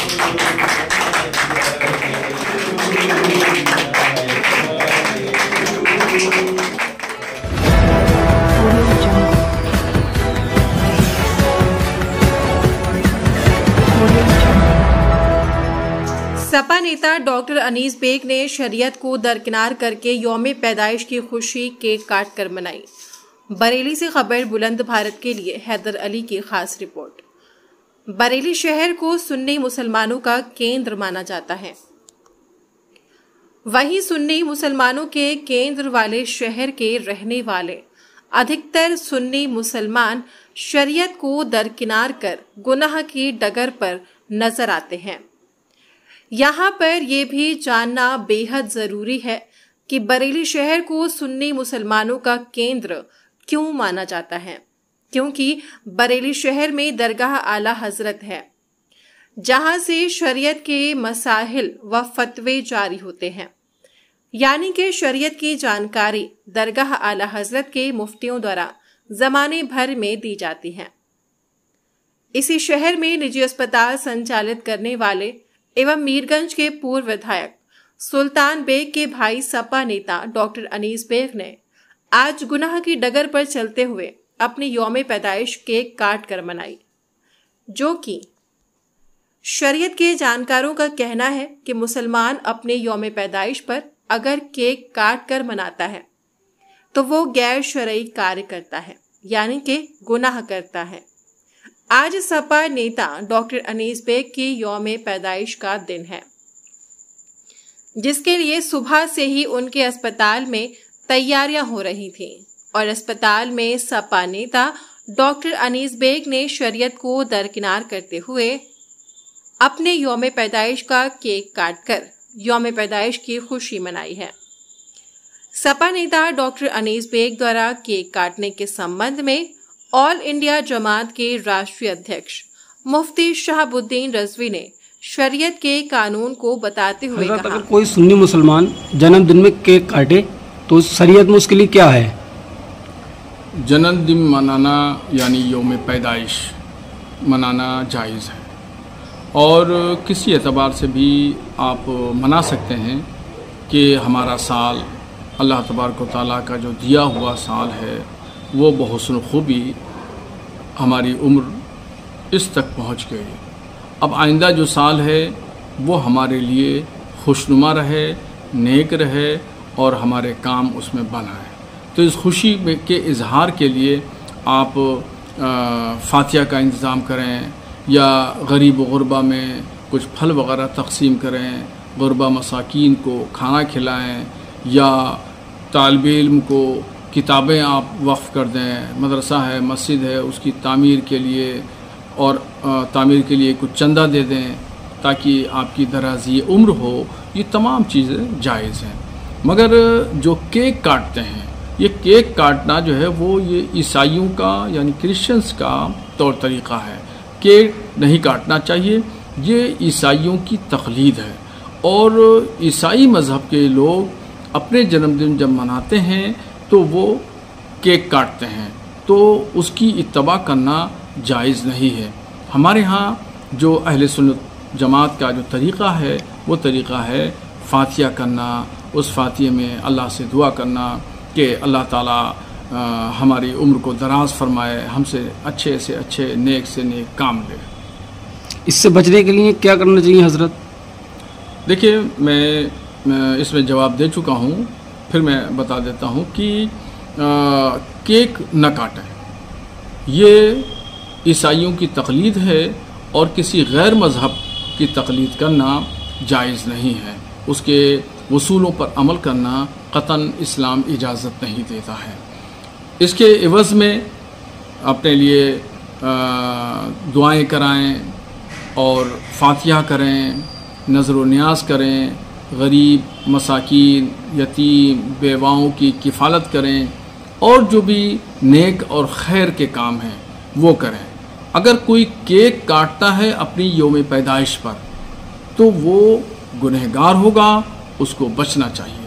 सपा नेता doctor Anees bag ने शरीयत को दरकिनार करके यौम पैदाइश की खुशी केक काट कर मनाई। बरेली से खबर बुलंद भारत के लिए हैदर अली की खास रिपोर्ट। बरेली शहर को सुन्नी मुसलमानों का केंद्र माना जाता है। वहीं सुन्नी मुसलमानों के केंद्र वाले शहर के रहने वाले अधिकतर सुन्नी मुसलमान शरीयत को दरकिनार कर गुनाह की डगर पर नजर आते हैं। यहाँ पर यह भी जानना बेहद जरूरी है कि बरेली शहर को सुन्नी मुसलमानों का केंद्र क्यों माना जाता है, क्योंकि बरेली शहर में दरगाह आला हजरत है, जहां से शरीयत के मसाइल व फतवे जारी होते हैं। यानी कि शरीयत की जानकारी दरगाह आला हजरत के मुफ्तियों द्वारा जमाने भर में दी जाती है। इसी शहर में निजी अस्पताल संचालित करने वाले एवं मीरगंज के पूर्व विधायक सुल्तान बेग के भाई सपा नेता डॉक्टर अनीस बेग ने आज गुनाह की डगर पर चलते हुए अपनी यौम पैदाइश केक काट कर मनाई, जो कि शरीयत के जानकारों का कहना है कि मुसलमान अपने यौम पैदाइश पर अगर केक काट कर मनाता है तो वो गैर शरई कार्य करता है, यानी कि गुनाह करता है। आज सपा नेता डॉक्टर अनीस बेग की यौम पैदाइश का दिन है, जिसके लिए सुबह से ही उनके अस्पताल में तैयारियां हो रही थीं और अस्पताल में सपा नेता डॉक्टर अनीस बेग ने शरीयत को दरकिनार करते हुए अपने यौम पैदाइश का केक काटकर यौम पैदाइश की खुशी मनाई है। सपा नेता डॉक्टर अनीस बेग द्वारा केक काटने के संबंध में ऑल इंडिया जमात के राष्ट्रीय अध्यक्ष मुफ्ती शहाबुद्दीन रजवी ने शरीयत के कानून को बताते हुए कहा, अगर कोई सुन्नी मुसलमान जन्मदिन में केक काटे तो शरीयत में उसके लिए क्या है? जन्मदिन मनाना यानी यौम पैदाइश मनाना जायज़ है और किसी एतबार से भी आप मना सकते हैं कि हमारा साल अल्लाह तबारक व तआला का जो दिया हुआ साल है वो बहुस्न खूबी हमारी उम्र इस तक पहुंच गई। अब आइंदा जो साल है वो हमारे लिए खुशनुमा रहे, नेक रहे और हमारे काम उसमें बना है। तो इस खुशी के इजहार के लिए आप फातिहा का इंतज़ाम करें या गरीब गुरबा में कुछ फल वगैरह तकसीम करें, गुरबा मसाकीन को खाना खिलाएं या तालिब इल्म को किताबें आप वक्फ़ कर दें, मदरसा है, मस्जिद है, उसकी तामीर के लिए और तामीर के लिए कुछ चंदा दे दें ताकि आपकी दराज़ी उम्र हो। ये तमाम चीज़ें जायज़ हैं। मगर जो केक काटते हैं, ये केक काटना जो है वो ये ईसाइयों का यानी क्रिश्चियंस का तौर तरीक़ा है। केक नहीं काटना चाहिए, ये ईसाइयों की तक़लीद है और ईसाई मज़हब के लोग अपने जन्मदिन जब मनाते हैं तो वो केक काटते हैं, तो उसकी इत्तबा करना जायज़ नहीं है। हमारे यहाँ जो अहले सुन्नत जमात का जो तरीक़ा है वो तरीक़ा है फातिहा करना, उस फातिहे में अल्लाह से दुआ करना कि अल्लाह ताला हमारी उम्र को दराज फरमाए, हमसे अच्छे से अच्छे नेक से नेक काम ले। इससे बचने के लिए क्या करना चाहिए हज़रत? देखिए, मैं इसमें जवाब दे चुका हूँ, फिर मैं बता देता हूँ कि केक न काटें। ये ईसाइयों की तक़लीद है और किसी गैर मज़हब की तक़लीद करना जायज़ नहीं है। उसके उसूलों पर अमल करना क़तन इस्लाम इजाज़त नहीं देता है। इसके एवज़ में अपने लिए दुआएं कराएं और फातिहा करें, नज़र व नियाज़ करें, गरीब, मसाकीन, यतीम, बेवाओं की किफ़ालत करें और जो भी नेक और खैर के काम हैं वो करें। अगर कोई केक काटता है अपनी यौम पैदाइश पर तो वो गुनहगार होगा, उसको बचना चाहिए।